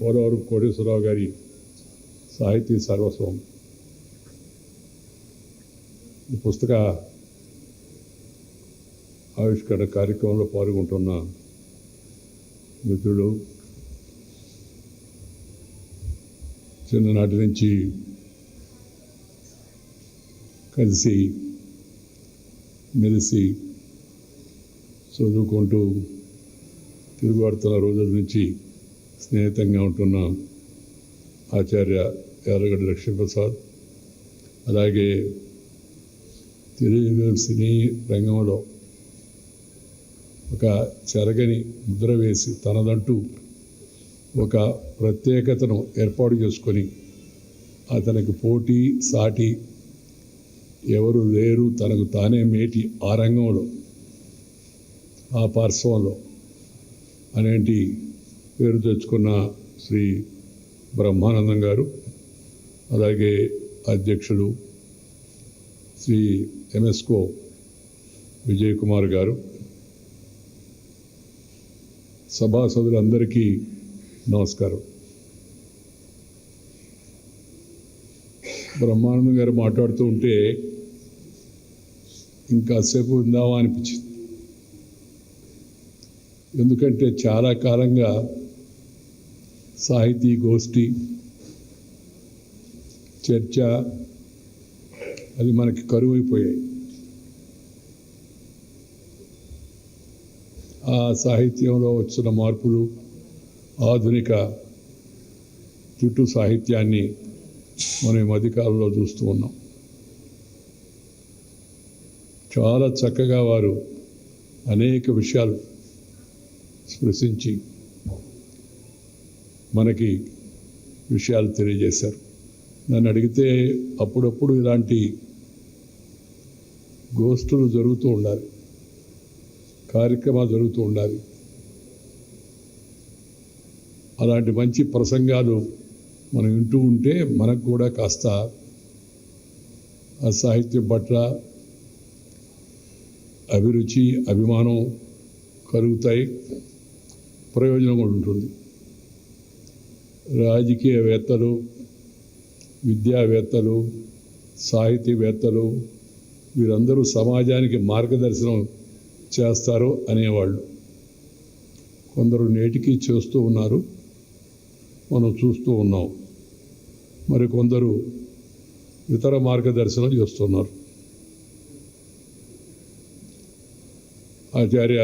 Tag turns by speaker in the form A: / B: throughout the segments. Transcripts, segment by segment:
A: పోలవరం కోటేశ్వరరావు గారి సాహితీ సర్వస్వం ఈ పుస్తక ఆవిష్కరణ కార్యక్రమంలో పాల్గొంటున్న మిత్రుడు, చిన్ననాటి నుంచి కలిసి మెలిసి చదువుకుంటూ తిరుగుబడుతున్న రోజుల నుంచి స్నేహితంగా ఉంటున్న ఆచార్య యార్లగడ్డ లక్ష్మీప్రసాద్, అలాగే తెలుగు సినీ రంగంలో ఒక చెరగని ముద్ర వేసి తనదంటూ ఒక ప్రత్యేకతను ఏర్పాటు చేసుకొని అతనికి పోటీ సాటి ఎవరు లేరు, తనకు తానే మేటి ఆ రంగంలో ఆ పార్శ్వంలో అనేటి పేరు తెచ్చుకున్న శ్రీ బ్రహ్మానందం గారు, అలాగే అధ్యక్షులు శ్రీ ఎంఎస్కో విజయ్ కుమార్ గారు, సభాసదులందరికీ నమస్కారం. బ్రహ్మానందం గారు మాట్లాడుతూ ఉంటే ఇంకాసేపు ఉందామా అనిపించింది. ఎందుకంటే చాలా కాలంగా సాహితీ గోష్ఠి చర్చ అది మనకి కరువైపోయాయి. ఆ సాహిత్యంలో వచ్చిన మార్పులు, ఆధునిక చుట్టూ సాహిత్యాన్ని మనం ఈ మధ్యకాలంలో చూస్తూ ఉన్నాం. చాలా చక్కగా వారు అనేక విషయాలు స్పృశించి మనకి విషయాలు తెలియజేశారు. నన్ను అడిగితే అప్పుడప్పుడు ఇలాంటి గోష్ఠులు జరుగుతూ ఉండాలి, కార్యక్రమాలు జరుగుతూ ఉండాలి. అలాంటి మంచి ప్రసంగాలు మనం వింటూ ఉంటే మనకు కూడా కాస్త ఆ సాహిత్యం పట్ల అభిరుచి, అభిమానం కలుగుతాయి, ప్రయోజనం కూడా ఉంటుంది. రాజకీయవేత్తలు, విద్యావేత్తలు, సాహితీవేత్తలు వీరందరూ సమాజానికి మార్గదర్శనం చేస్తారు అనేవాళ్ళు కొందరు నేటికి చేస్తూ ఉన్నారు, మనం చూస్తూ ఉన్నాం. మరి కొందరు ఇతర మార్గదర్శనం చేస్తున్నారు. ఆచార్య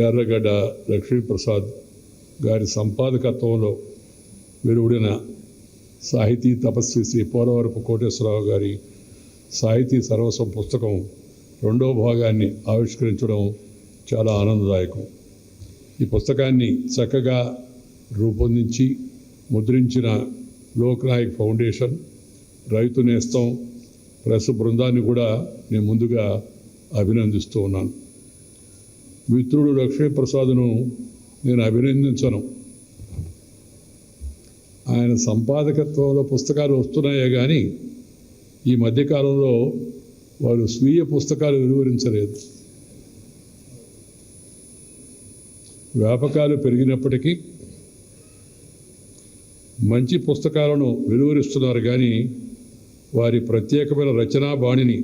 A: యార్లగడ్డ లక్ష్మీప్రసాద్ గారి సంపాదకత్వంలో వెలువడిన సాహితీ తపస్వి శ్రీ పోలవరపు కోటేశ్వరరావు గారి సాహితీ సర్వస్వం పుస్తకం 2వ భాగాన్ని ఆవిష్కరించడం చాలా ఆనందదాయకం. ఈ పుస్తకాన్ని చక్కగా రూపొందించి ముద్రించిన లోక్నాయక్ ఫౌండేషన్, రైతు నేస్తం ప్రెస్ బృందాన్ని కూడా నేను ముందుగా అభినందిస్తూ ఉన్నాను. మిత్రుడు లక్ష్మీప్రసాద్ను నేను అభినందించను. ఆయన సంపాదకత్వంలో పుస్తకాలు వస్తున్నాయే కానీ ఈ మధ్యకాలంలో వారు స్వీయ పుస్తకాలు వెలువరించలేదు. వ్యాపకాలు పెరిగినప్పటికీ మంచి పుస్తకాలను వెలువరిస్తున్నారు కానీ వారి ప్రత్యేకమైన రచనా బాణిని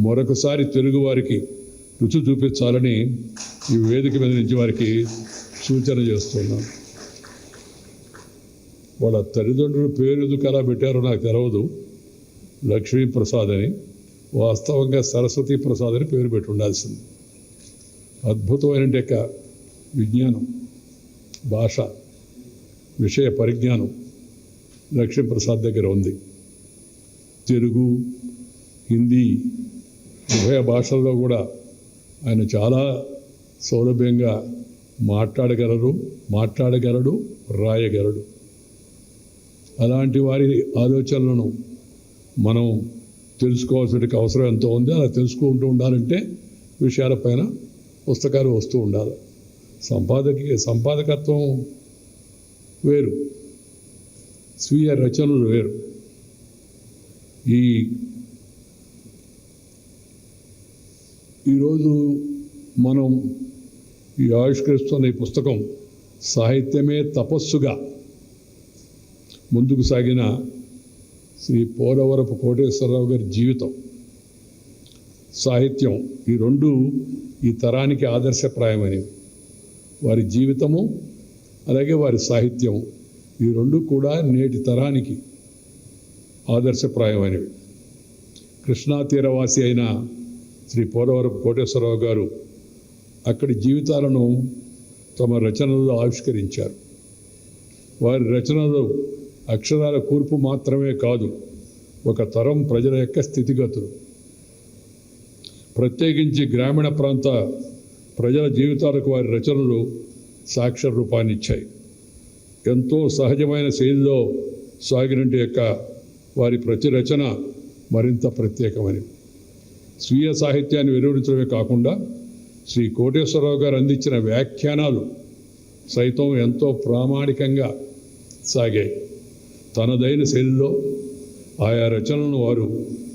A: మరొకసారి తెలుగువారికి రుచి చూపించాలని ఈ వేదిక మీద నుంచి వారికి సూచన చేస్తున్నాను. వాళ్ళ తల్లిదండ్రులు పేరు ఎందుకు అలా పెట్టారో నాకు తెలియదు, లక్ష్మీప్రసాద్ అని. వాస్తవంగా సరస్వతీ ప్రసాద్ అని పేరు పెట్టి ఉండాల్సింది. అద్భుతమైన విజ్ఞానం, భాష, విషయ పరిజ్ఞానం లక్ష్మీప్రసాద్ దగ్గర ఉంది. తెలుగు, హిందీ ఉభయ భాషల్లో కూడా ఆయన చాలా సౌలభ్యంగా మాట్లాడగలడు, రాయగలడు. అలాంటి వారి ఆలోచనలను మనం తెలుసుకోవాల్సిన అవసరం ఎంతో ఉంది. అలా తెలుసుకుంటూ ఉండాలంటే విషయాలపైన పుస్తకాలు వస్తూ ఉండాలి. సంపాదకత్వం వేరు, స్వీయ రచనలు వేరు. ఈరోజు మనం ఈ ఆవిష్కరిస్తున్న ఈ పుస్తకం సాహిత్యమే తపస్సుగా ముందుకు సాగిన శ్రీ పోలవరపు కోటేశ్వరరావు గారి జీవితం, సాహిత్యం ఈ రెండు ఈ తరానికి ఆదర్శప్రాయమైనవి. వారి జీవితము అలాగే వారి సాహిత్యం ఈ రెండు కూడా నేటి తరానికి ఆదర్శప్రాయమైనవి. కృష్ణా తీరవాసి అయిన శ్రీ పోలవరపు కోటేశ్వరరావు గారు అక్కడి జీవితాలను తమ రచనల్లో ఆవిష్కరించారు. వారి రచనలు అక్షరాల కూర్పు మాత్రమే కాదు, ఒక తరం ప్రజల యొక్క స్థితిగతులు, ప్రత్యేకించి గ్రామీణ ప్రాంత ప్రజల జీవితాలకు వారి రచనలు సాక్షర రూపాన్నిచ్చాయి. ఎంతో సహజమైన శైలిలో సాగినట్టు యొక్క వారి ప్రతి రచన మరింత ప్రత్యేకమైనవి. స్వీయ సాహిత్యాన్ని వెలువరించడమే కాకుండా శ్రీ కోటేశ్వరరావు గారు అందించిన వ్యాఖ్యానాలు సైతం ఎంతో ప్రామాణికంగా సాగాయి. తనదైన శైలిలో ఆయా రచనలను వారు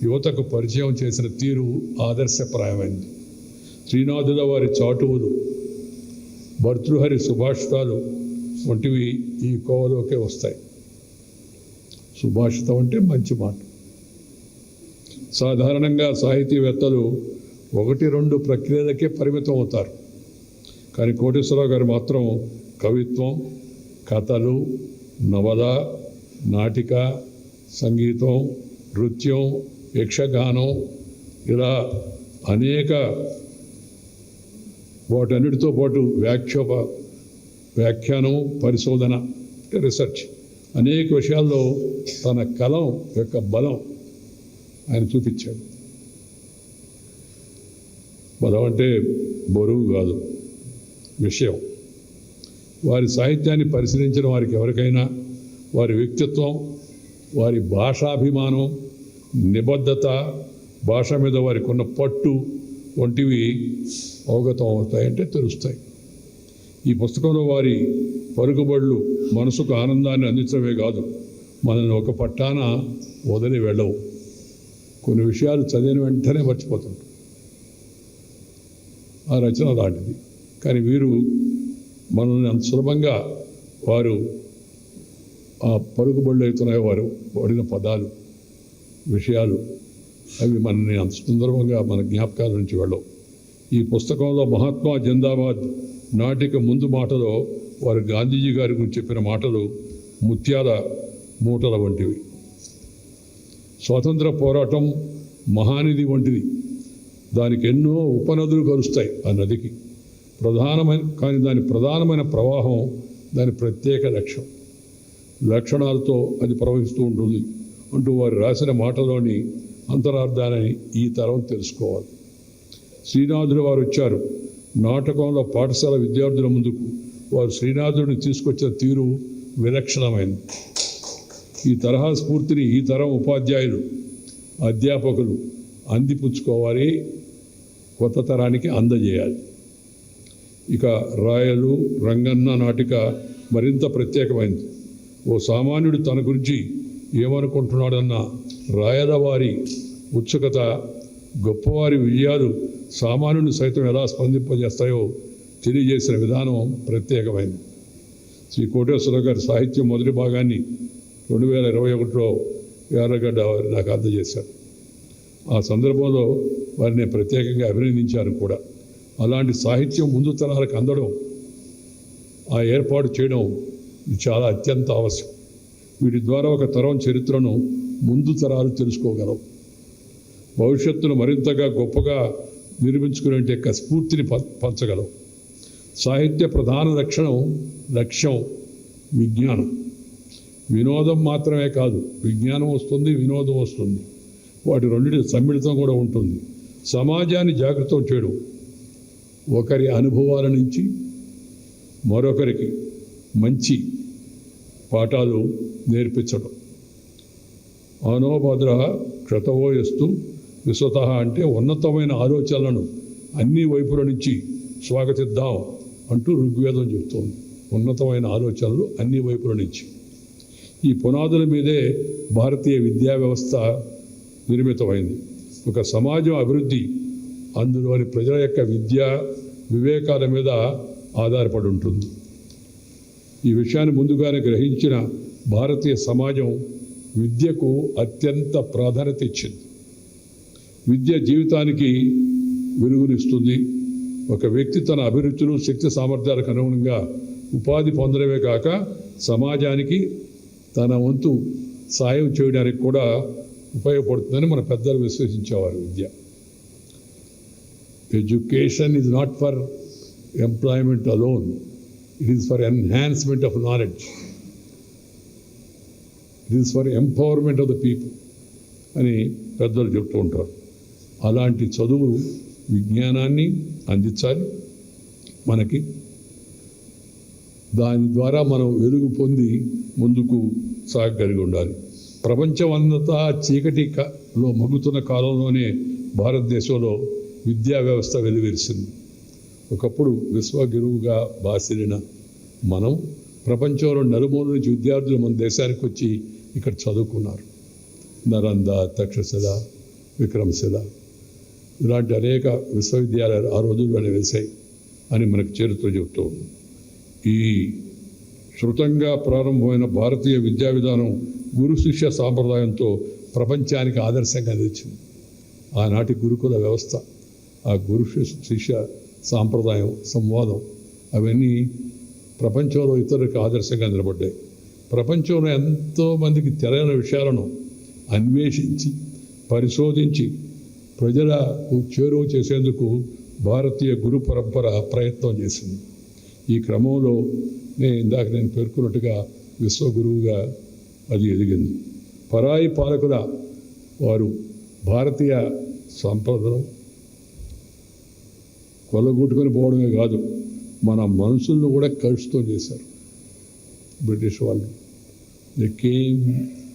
A: యువతకు పరిచయం చేసిన తీరు ఆదర్శప్రాయమైంది. శ్రీనాథుల వారి చాటువులు, భర్తృహరి సుభాషితాలు వంటివి ఈ కోవలోకే వస్తాయి. సుభాషితం అంటే మంచి మాట. సాధారణంగా సాహితీవేత్తలు 1-2 ప్రక్రియలకే పరిమితం అవుతారు. కానీ కోటేశ్వరరావు గారు మాత్రం కవిత్వం, కథలు, నవల, నాటిక, సంగీతం, నృత్యం, యక్షగానం ఇలా అనేక వాటన్నిటితో పాటు వ్యాఖ్యానం, పరిశోధన రీసెర్చ్ అనేక విషయాల్లో తన కలం యొక్క బలం ఆయన చూపించాడు. బలం అంటే బరువు కాదు, విషయం. వారి సాహిత్యాన్ని పరిశీలించిన వారికి ఎవరికైనా వారి వ్యక్తిత్వం, వారి భాషాభిమానం, నిబద్ధత, భాష మీద వారికి ఉన్న పట్టు వంటివి అవగతం అవుతాయంటే తెలుస్తాయి. ఈ పుస్తకంలో వారి పరుగుబడులు మనసుకు ఆనందాన్ని అందించడమే కాదు, మనల్ని ఒక పట్టాన వదిలి వెళ్ళవు. కొన్ని విషయాలు చదివిన వెంటనే మర్చిపోతుంటాం. ఆ రచన లాంటిది. కానీ వీరు మనల్ని అంత సులభంగా వారు ఆ పరుగుబడులు అవుతున్నాయో వారు వాడిన పదాలు, విషయాలు అవి మనల్ని అంత సుందరంగా మన జ్ఞాపకాల నుంచి వెళ్ళవు. ఈ పుస్తకంలో మహాత్మా జిందాబాద్ నాటిక ముందు మాటలో వారు గాంధీజీ గారి గురించి చెప్పిన మాటలు ముత్యాల మూటల వంటివి. స్వాతంత్ర పోరాటం మహానిధి వంటిది. దానికి ఎన్నో ఉపనదులు కలుస్తాయి. ఆ నదికి కానీ దాని ప్రధానమైన ప్రవాహం దాని ప్రత్యేక లక్షణాలతో అది ప్రవహిస్తూ ఉంటుంది అంటూ వారు రాసిన మాటలోని అంతరార్థాన్ని ఈ తరం తెలుసుకోవాలి. శ్రీనాథుడు వారు వచ్చారు. నాటకంలో పాఠశాల విద్యార్థుల ముందుకు వారు శ్రీనాథుడిని తీసుకొచ్చిన తీరు విలక్షణమైంది. ఈ తరహా స్ఫూర్తిని ఈ తరం ఉపాధ్యాయులు, అధ్యాపకులు అందిపుచ్చుకోవాలి, కొత్త తరానికి అందజేయాలి. ఇక రాయలు, రంగన్న నాటిక మరింత ప్రత్యేకమైంది. ఓ సామాన్యుడు తన గురించి ఏమనుకుంటున్నాడన్న రాయల వారి ఉత్సుకత, గొప్పవారి విజయాలు సామాన్యుని సైతం ఎలా స్పందింపజేస్తాయో తెలియజేసిన విధానం ప్రత్యేకమైంది. శ్రీ కోటేశ్వరరావు గారి సాహిత్యం మొదటి భాగాన్ని 2021లో యార్లగడ్డ వారు నాకు అందజేశారు. ఆ సందర్భంలో వారిని ప్రత్యేకంగా అభినందించారు కూడా. అలాంటి సాహిత్యం ముందు తరాలకు అందడం, ఆ ఏర్పాటు చేయడం ఇది చాలా అత్యంత అవసరం. వీటి ద్వారా ఒక తరం చరిత్రను ముందు తరాలు తెలుసుకోగలవు. భవిష్యత్తును మరింతగా గొప్పగా నిర్మించుకునే యొక్క స్ఫూర్తిని పంచగలవు. సాహిత్య ప్రధాన లక్ష్యం విజ్ఞానం. వినోదం మాత్రమే కాదు, విజ్ఞానం వస్తుంది, వినోదం వస్తుంది. వాటి రెండింటి సమ్మిళితం కూడా ఉంటుంది. సమాజాన్ని జాగృతం చేయడం, ఒకరి అనుభవాల నుంచి మరొకరికి మంచి పాఠాలు నేర్పించడం. ఆనోభద్ర క్షతవోయస్తు విశ్వత అంటే ఉన్నతమైన ఆలోచనలను అన్ని వైపుల నుంచి స్వాగతిద్దాం అంటూ ఋగ్వేదం చెబుతోంది. ఉన్నతమైన ఆలోచనలు అన్ని వైపుల నుంచి. ఈ పునాదుల మీదే భారతీయ విద్యా వ్యవస్థ నిర్మితమైంది. ఒక సమాజం అభివృద్ధి అందులోని ప్రజల యొక్క విద్యా వివేకాల మీద ఆధారపడి ఉంటుంది. ఈ విషయాన్ని ముందుగానే గ్రహించిన భారతీయ సమాజం విద్యకు అత్యంత ప్రాధాన్యత ఇచ్చింది. విద్య జీవితానికి వెలుగునిస్తుంది. ఒక వ్యక్తి తన అభిరుచులు, శక్తి సామర్థ్యాలకు అనుగుణంగా ఉపాధి పొందడమే కాక సమాజానికి తన వంతు సాయం చేయడానికి కూడా ఉపయోగపడుతుందని మన పెద్దలు విశ్వసించేవారు. విద్య, education is not for employment alone, it is for enhancement of knowledge, it is for empowerment of the people అని పెద్దలు చెప్తూ ఉంటారు. అలాంటి చదువు విజ్ఞానాన్ని అందించాలి మనకి. దాని ద్వారా మనం వెలుగు పొంది ముందుకు సాగగలిగి ఉండాలి. ప్రపంచం అంతా చీకటిలో మగ్గుతున్న కాలంలోనే భారతదేశంలో విద్యా వ్యవస్థ వెలువరిసింది. ఒకప్పుడు విశ్వగురువుగా బాసిలిన మనం ప్రపంచంలో నలుమూల నుంచి విద్యార్థులు మన దేశానికి వచ్చి ఇక్కడ చదువుకున్నారు. నలంద, తక్షశిల, విక్రమశిల ఇలాంటి అనేక విశ్వవిద్యాలయాలు ఆ రోజుల్లోనే వెలిసాయి అని మనకు చరిత్ర చెబుతూ ఉంది. ఈ శృతంగా ప్రారంభమైన భారతీయ విద్యా విధానం గురు శిష్య సాంప్రదాయంతో ప్రపంచానికి ఆదర్శంగా నిలిచింది. ఆనాటి గురుకుల వ్యవస్థ, ఆ గురు శిష్య సాంప్రదాయం, సంవాదం అవన్నీ ప్రపంచంలో ఇతరులకు ఆదర్శంగా నిలబడ్డాయి. ప్రపంచంలో ఎంతోమందికి తెలియని విషయాలను అన్వేషించి పరిశోధించి ప్రజలకు చేరువ చేసేందుకు భారతీయ గురు పరంపర ప్రయత్నం చేసింది. ఈ క్రమంలో ఇందాక నేను పేర్కొన్నట్టుగా విశ్వగురువుగా అది ఎదిగింది. పరాయి పాలకుల వారు భారతీయ సంపదను కొల్లగొట్టుకొని పోవడమే కాదు, మన మనసులను కూడా కలుషితం చేశారు బ్రిటిష్ వాళ్ళు. They came,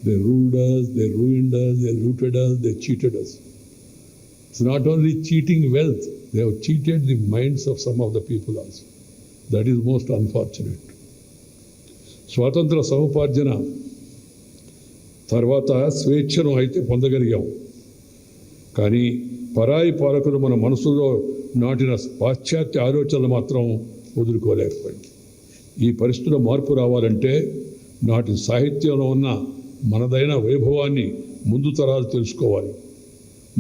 A: they ruled us, they ruined us, they looted us, they cheated us. It's not only cheating wealth, they have cheated the minds of some of the people also. That is most unfortunate. స్వాతంత్ర సముపార్జన తర్వాత స్వేచ్ఛను అయితే పొందగలిగాం, కానీ పరాయి పాలకులు మన మనసులో నాటిన పాశ్చాత్య ఆలోచనలు మాత్రం వదులుకోలేకపోయింది. ఈ పరిస్థితుల్లో మార్పు రావాలంటే నాటి సాహిత్యంలో ఉన్న మనదైన వైభవాన్ని ముందు తరాలు తెలుసుకోవాలి,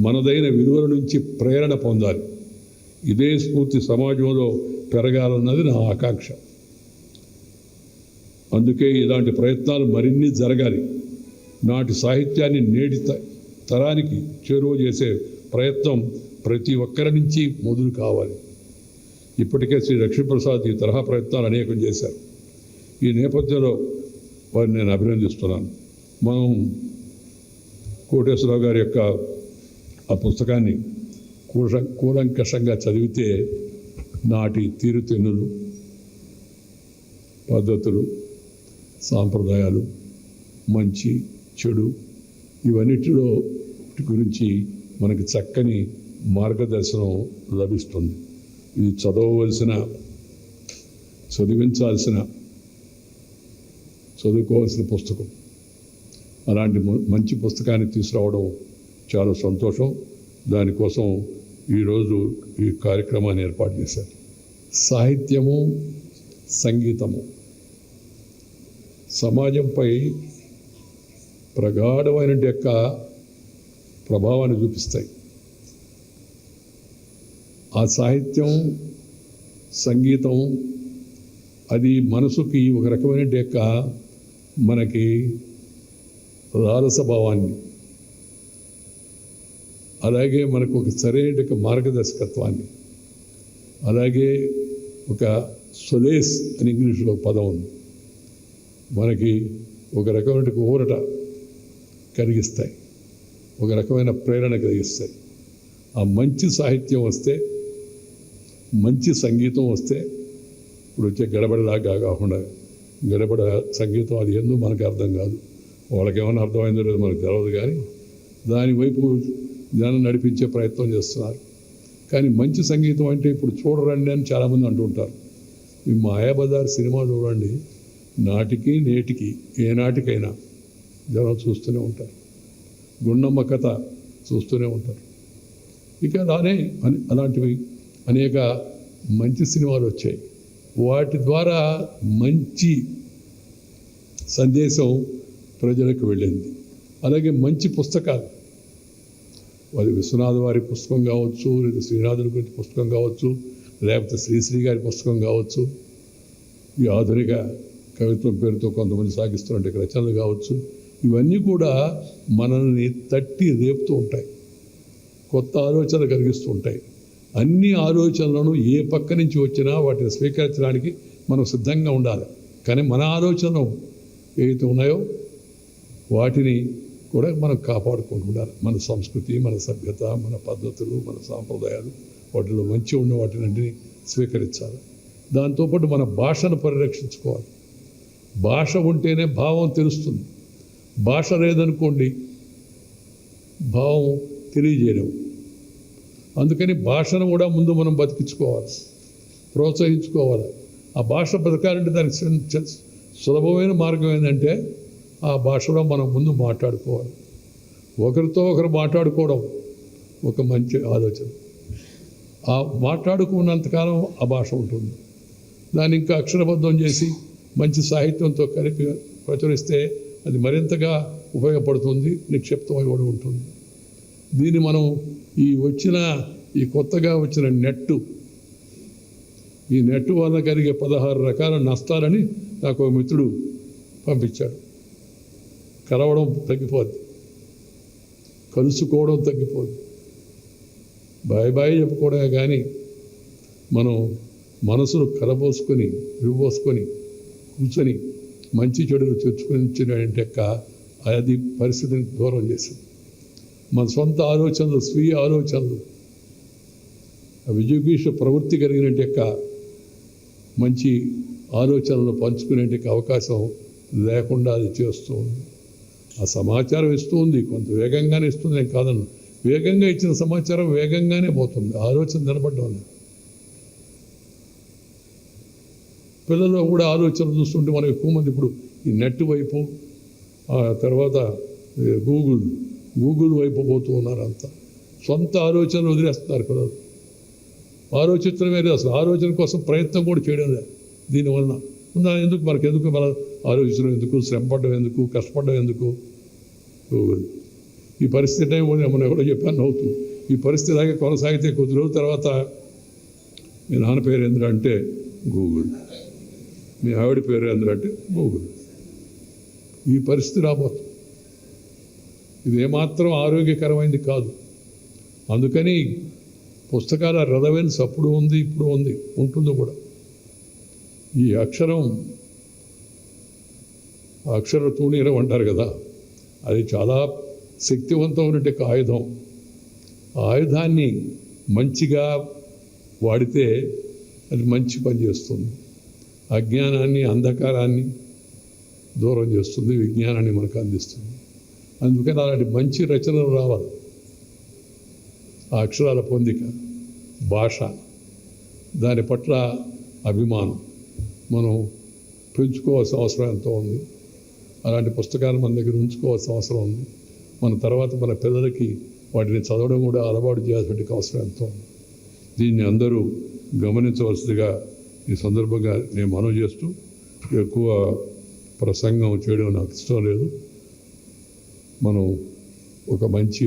A: మనదైన విలువల నుంచి ప్రేరణ పొందాలి. ఇదే స్ఫూర్తి సమాజంలో పెరగాలన్నది నా ఆకాంక్ష. అందుకే ఇలాంటి ప్రయత్నాలు మరిన్ని జరగాలి. నాటి సాహిత్యాన్ని నేటి తరానికి చేరువ చేసే ప్రయత్నం ప్రతి ఒక్కరి నుంచి మొదలు కావాలి. ఇప్పటికే శ్రీ లక్ష్మీప్రసాద్ ఈ తరహా ప్రయత్నాలు అనేకం చేశారు. ఈ నేపథ్యంలో వారిని నేను అభినందిస్తున్నాను. మనం కోటేశ్వరరావు గారి యొక్క ఆ పుస్తకాన్ని కూలంకషంగా చదివితే నాటి తీరుతెన్నులు, పద్ధతులు, సాంప్రదాయాలు, మంచి చెడు ఇవన్నిటిలో గురించి మనకి చక్కని మార్గదర్శనం లభిస్తుంది. ఇది చదవవలసిన, చదివించాల్సిన, చదువుకోవాల్సిన పుస్తకం. అలాంటి మంచి పుస్తకాన్ని తీసుకురావడం చాలా సంతోషం. దానికోసం ఈరోజు ఈ కార్యక్రమాన్ని ఏర్పాటు చేశారు. సాహిత్యము, సంగీతము సమాజంపై ప్రగాఢమైన యొక్క ప్రభావాన్ని చూపిస్తాయి. ఆ సాహిత్యం, సంగీతం అది మనసుకి ఒక రకమైన యొక్క మనకి లాలసభావాన్ని, అలాగే మనకు ఒక సరైన మార్గదర్శకత్వాన్ని, అలాగే ఒక సొలేస్ అని ఇంగ్లీష్లో ఒక పదం ఉంది, మనకి ఒక రకమైన ఊరట కలిగిస్తాయి, ఒక రకమైన ప్రేరణ కలిగిస్తాయి. ఆ మంచి సాహిత్యం వస్తే, మంచి సంగీతం వస్తే, ఇప్పుడు వచ్చే గడబడలాగా కాకుండా గడబడ సంగీతం అది ఎందుకు మనకు అర్థం కాదు, వాళ్ళకేమైనా అర్థమైందో లేదో మనకు తెలియదు, కానీ దానివైపు జనం నడిపించే ప్రయత్నం చేస్తున్నారు. కానీ మంచి సంగీతం అంటే ఇప్పుడు చూడరండి అని చాలామంది అంటుంటారు. ఈ మాయాబజార్ సినిమా చూడండి, నాటికి నేటికి ఏ నాటికైనా జనం చూస్తూనే ఉంటారు. గుండమ్మ కథ చూస్తూనే ఉంటారు. ఇక అలాంటివి అనేక మంచి సినిమాలు వచ్చాయి. వాటి ద్వారా మంచి సందేశం ప్రజలకు వెళ్ళింది. అలాగే మంచి పుస్తకాలు, అది విశ్వనాథ వారి పుస్తకం కావచ్చు, లేదా శ్రీనాథుల గురించి పుస్తకం కావచ్చు, లేకపోతే శ్రీశ్రీ గారి పుస్తకం కావచ్చు, ఈ ఆధునిక కవిత్వం పేరుతో కొంతమంది సాగిస్తున్నట్టు రచనలు కావచ్చు, ఇవన్నీ కూడా మనల్ని తట్టి రేపుతూ ఉంటాయి, కొత్త ఆలోచనలు కలిగిస్తూ ఉంటాయి. అన్ని ఆలోచనలను ఏ పక్క నుంచి వచ్చినా వాటిని స్వీకరించడానికి మనం సిద్ధంగా ఉండాలి. కానీ మన ఆలోచనలు ఏవైతే ఉన్నాయో వాటిని కూడా మనం కాపాడుకుంటూ ఉండాలి. మన సంస్కృతి, మన సభ్యత, మన పద్ధతులు, మన సాంప్రదాయాలు, వాటిలో మంచి ఉన్న వాటిని స్వీకరించాలి. దాంతోపాటు మన భాషను పరిరక్షించుకోవాలి. భాష ఉంటేనే భావం తెలుస్తుంది. భాష లేదనుకోండి భావం తెలియజేయలేము. అందుకని భాషను కూడా ముందు మనం బతికించుకోవాలి, ప్రోత్సహించుకోవాలి. ఆ భాష బతకాలంటే దానికి సులభమైన మార్గం ఏంటంటే ఆ భాషలో మనం ముందు మాట్లాడుకోవాలి. ఒకరితో ఒకరు మాట్లాడుకోవడం ఒక మంచి ఆలోచన. ఆ మాట్లాడుకున్నంతకాలం ఆ భాష ఉంటుంది. దాన్ని ఇంకా అక్షరబద్ధం చేసి మంచి సాహిత్యంతో కలిపి ప్రచురిస్తే అది మరింతగా ఉపయోగపడుతుంది, నిక్షిప్తమై కూడా ఉంటుంది. దీన్ని మనం ఈ కొత్తగా వచ్చిన ఈ నెట్ వల్ల కలిగే 16 రకాల నష్టాలని నాకు ఒక మిత్రుడు పంపించాడు. కలవడం తగ్గిపోద్ది, కలుసుకోవడం తగ్గిపోద్ది, బాయ్ చెప్పుకోవడమే. కానీ మనం మనసును కలబోసుకొని విడిపోసుకొని కూర్చొని మంచి చెడులు తెచ్చుకొనించినంటే అది పరిస్థితిని దూరం చేసింది. మన సొంత ఆలోచనలు, స్వీయ ఆలోచనలు, విజుగీష ప్రవృత్తి కలిగినట్టు మంచి ఆలోచనలు పంచుకునే అవకాశం లేకుండా అది చేస్తూ ఉంది. ఆ సమాచారం ఇస్తూ ఉంది, కొంత వేగంగానే ఇస్తుంది, నేను కాదన్న. వేగంగా ఇచ్చిన సమాచారం వేగంగానే పోతుంది, ఆలోచన నిలబడడం లేదు. పిల్లల్లో కూడా ఆలోచన చూస్తుంటే మనం ఎక్కువ మంది ఇప్పుడు ఈ నెట్ వైపు, ఆ తర్వాత గూగుల్ వైపు పోతూ ఉన్నారు. అంతా సొంత ఆలోచనలు వదిలేస్తున్నారు పిల్లలు. ఆలోచించడమే లేదు, అసలు ఆలోచన కోసం ప్రయత్నం కూడా చేయడం లేదు. దీనివలన మనకెందుకు మన ఆలోచించడం ఎందుకు, శ్రమపడడం ఎందుకు, కష్టపడడం ఎందుకు? ఈ పరిస్థితి మనం ఎవరో చెప్పాను అవుతుంది. ఈ పరిస్థితి ఇలాగే కొనసాగితే కొద్ది రోజుల తర్వాత మీ నాన్న పేరు ఏంద్ర అంటే గూగుల్, మీ ఆవిడ పేరు ఏంద్ర అంటే గూగుల్. ఈ పరిస్థితి రాబోతుంది. ఇది ఏమాత్రం ఆరోగ్యకరమైంది కాదు. అందుకని పుస్తకాల రెలవెన్స్ అప్పుడు ఉంది, ఇప్పుడు ఉంది, ఉంటుంది కూడా. ఈ అక్షర తూణీరం అంటారు కదా, అది చాలా శక్తివంతమైనటువంటి ఆయుధం. ఆ ఆయుధాన్ని మంచిగా వాడితే అది మంచి పని చేస్తుంది. అజ్ఞానాన్ని, అంధకారాన్ని దూరం చేస్తుంది, విజ్ఞానాన్ని మనకు అందిస్తుంది. అందుకని అలాంటి మంచి రచనలు రావాలి. ఆ అక్షరాల పొందిక, భాష, దాని పట్ల అభిమానం మనం పెంచుకోవాల్సిన అవసరం ఎంతో ఉంది. అలాంటి పుస్తకాలు మన దగ్గర ఉంచుకోవాల్సిన అవసరం ఉంది. మన తర్వాత మన పిల్లలకి వాటిని చదవడం కూడా అలవాటు చేయాల్సిన అవసరం ఎంతో ఉంది. దీన్ని అందరూ గమనించవలసిందిగా ఈ సందర్భంగా నేను మనవి చేస్తూ, ఎక్కువ ప్రసంగం చేయడం నాకు ఇష్టం లేదు. మనం ఒక మంచి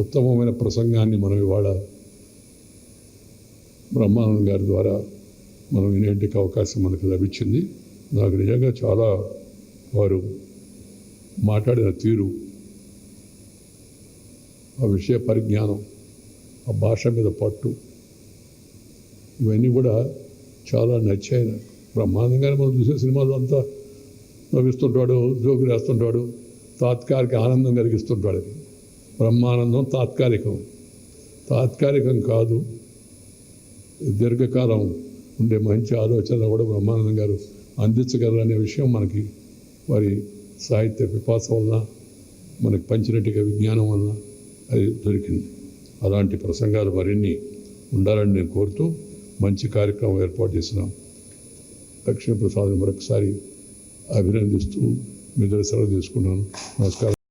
A: ఉత్తమమైన ప్రసంగాన్ని మనం ఇవాళ బ్రహ్మానందం గారి ద్వారా మనం వినేందుకు అవకాశం మనకు లభించింది. నాకు నిజంగా చాలా వారు మాట్లాడిన తీరు, ఆ విషయ పరిజ్ఞానం, ఆ భాష మీద పట్టు, ఇవన్నీ కూడా చాలా నచ్చాయి నాకు. బ్రహ్మాండంగానే మనం చూసే సినిమాలు అంతా నవ్విస్తుంటాడు, జోకులు వేస్తుంటాడు, తాత్కాలిక ఆనందం కలిగిస్తుంటాడు. అది బ్రహ్మానందం తాత్కాలికం కాదు, దీర్ఘకాలం ఉండే మంచి ఆలోచనలు కూడా బ్రహ్మానందం గారు అందించగలరు అనే విషయం మనకి వారి సాహిత్య పిపాస వలన, మనకి పంచినట్టుగా విజ్ఞానం వలన అది దొరికింది. అలాంటి ప్రసంగాలు మరిన్ని ఉండాలని నేను కోరుతూ మంచి కార్యక్రమం ఏర్పాటు చేసినాం. లక్ష్మీప్రసాద్ మరొకసారి అభినందిస్తూ మీ దగ్గర సెలవు తీసుకున్నాను. నమస్కారం.